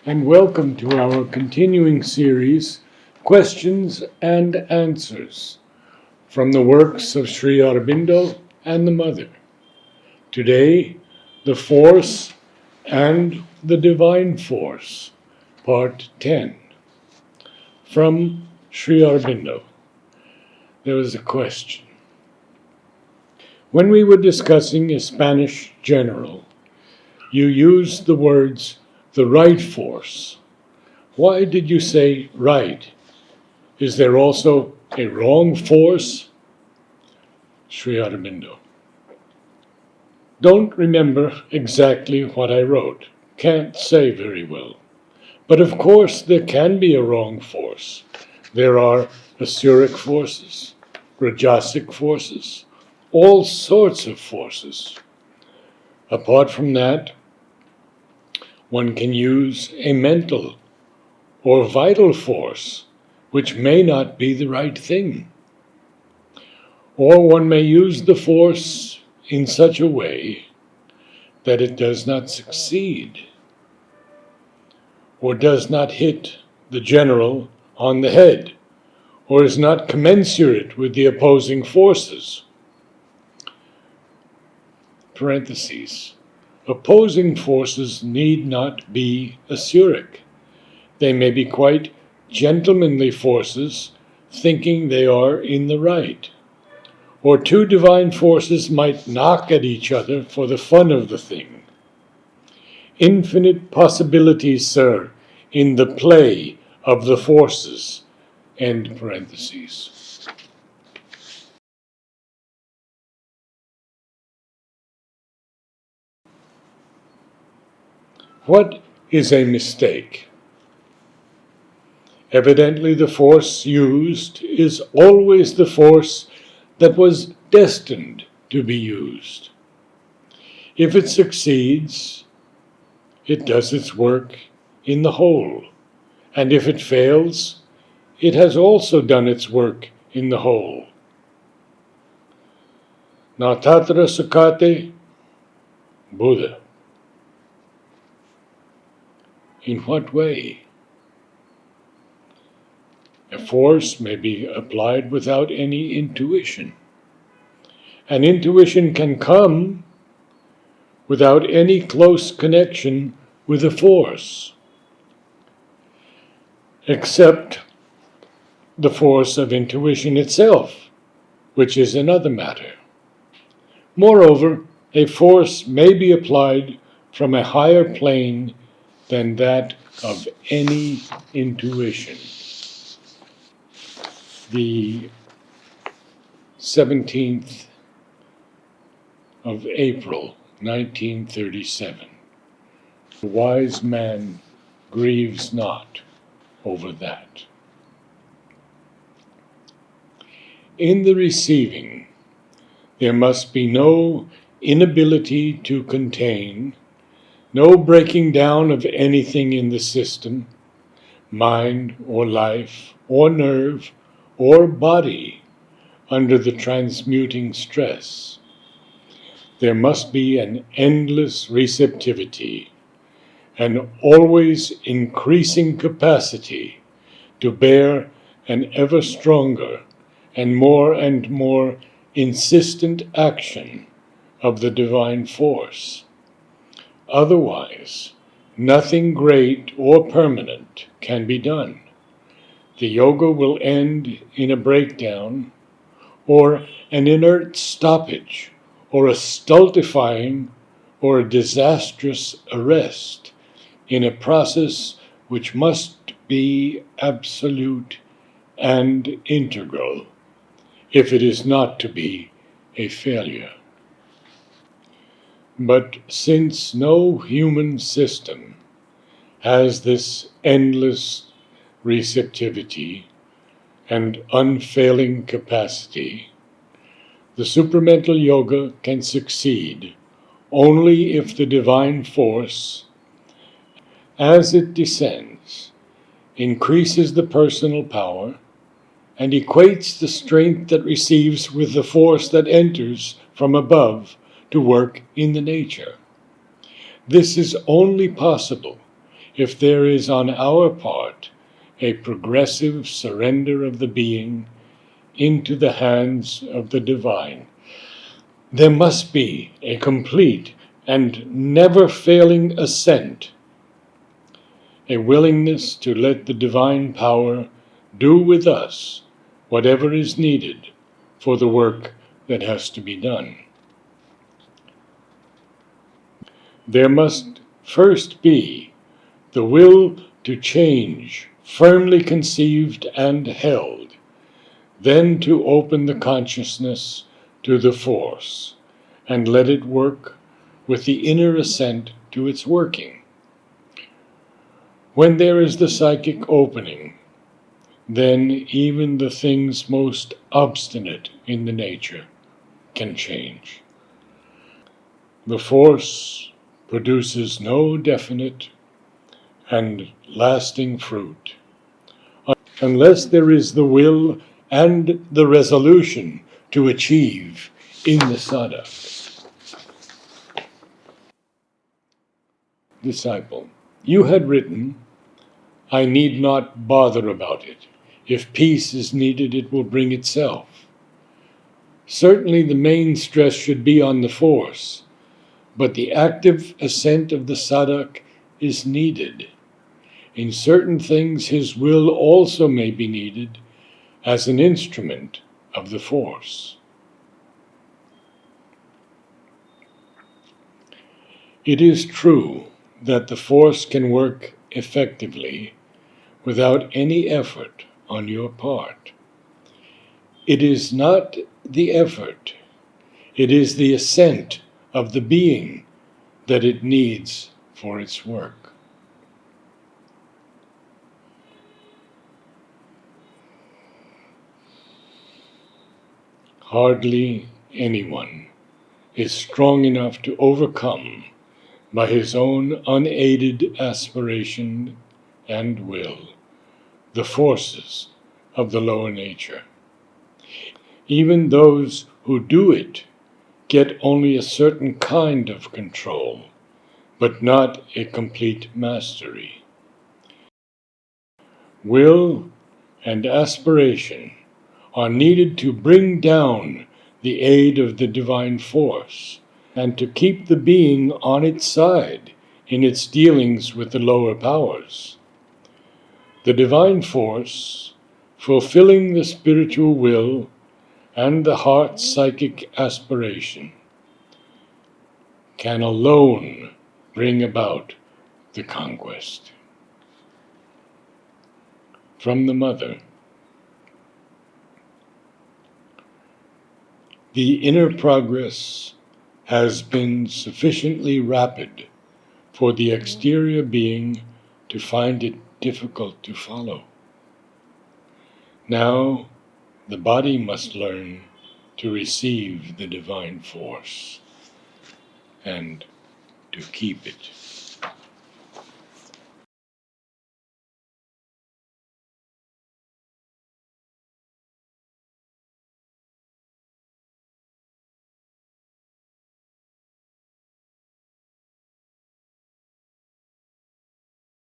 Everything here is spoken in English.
and welcome to our continuing series, Questions and Answers, from the works of Sri Aurobindo and the Mother. Today, the Force and the Divine Force, Part 10. From Sri Aurobindo, there was a question. When we were discussing a Spanish general, you used the words, the right force. Why did you say right? Is there also a wrong force? Sri Aurobindo. Don't remember exactly what I wrote. Can't say very well. But of course there can be a wrong force. There are Asuric forces, Rajasic forces, all sorts of forces. Apart from that, one can use a mental or vital force, which may not be the right thing. Or one may use the force in such a way that it does not succeed, or does not hit the general on the head, or is not commensurate with the opposing forces. Parentheses. Opposing forces need not be Asuric. They may be quite gentlemanly forces, thinking they are in the right. Or two divine forces might knock at each other for the fun of the thing. Infinite possibilities, sir, in the play of the forces. End parentheses. What is a mistake? Evidently, the force used is always the force that was destined to be used. If it succeeds, it does its work in the whole, and if it fails, it has also done its work in the whole. Na tatra sukate, Buddha. In what way? A force may be applied without any intuition. An intuition can come without any close connection with a force, except the force of intuition itself, which is another matter. Moreover, a force may be applied from a higher plane than that of any intuition. The 17th of April, 1937. The wise man grieves not over that. In the receiving, there must be no inability to contain, no breaking down of anything in the system, mind or life or nerve or body under the transmuting stress. There must be an endless receptivity, an always increasing capacity to bear an ever stronger and more insistent action of the divine force. Otherwise, nothing great or permanent can be done. The yoga will end in a breakdown, or an inert stoppage, or a stultifying or a disastrous arrest in a process which must be absolute and integral if it is not to be a failure. But since no human system has this endless receptivity and unfailing capacity, the supramental yoga can succeed only if the divine force, as it descends, increases the personal power and equates the strength that receives with the force that enters from above to work in the nature. This is only possible if there is on our part a progressive surrender of the being into the hands of the divine. There must be a complete and never failing assent, a willingness to let the divine power do with us whatever is needed for the work that has to be done. There must first be the will to change, firmly conceived and held, then to open the consciousness to the force and let it work with the inner assent to its working. When there is the psychic opening, then even the things most obstinate in the nature can change. The force produces no definite and lasting fruit unless there is the will and the resolution to achieve in the sadhak. Disciple, you had written, I need not bother about it. If peace is needed, it will bring itself. Certainly the main stress should be on the force, but the active assent of the sadhak is needed. In certain things, his will also may be needed as an instrument of the force. It is true that the force can work effectively without any effort on your part. It is not the effort, it is the assent of the being that it needs for its work. Hardly anyone is strong enough to overcome by his own unaided aspiration and will the forces of the lower nature. Even those who do it get only a certain kind of control, but not a complete mastery. Will and aspiration are needed to bring down the aid of the divine force and to keep the being on its side in its dealings with the lower powers. The divine force, fulfilling the spiritual will and the heart's psychic aspiration, can alone bring about the conquest. From the Mother. The inner progress has been sufficiently rapid for the exterior being to find it difficult to follow. Now, the body must learn to receive the divine force and to keep it.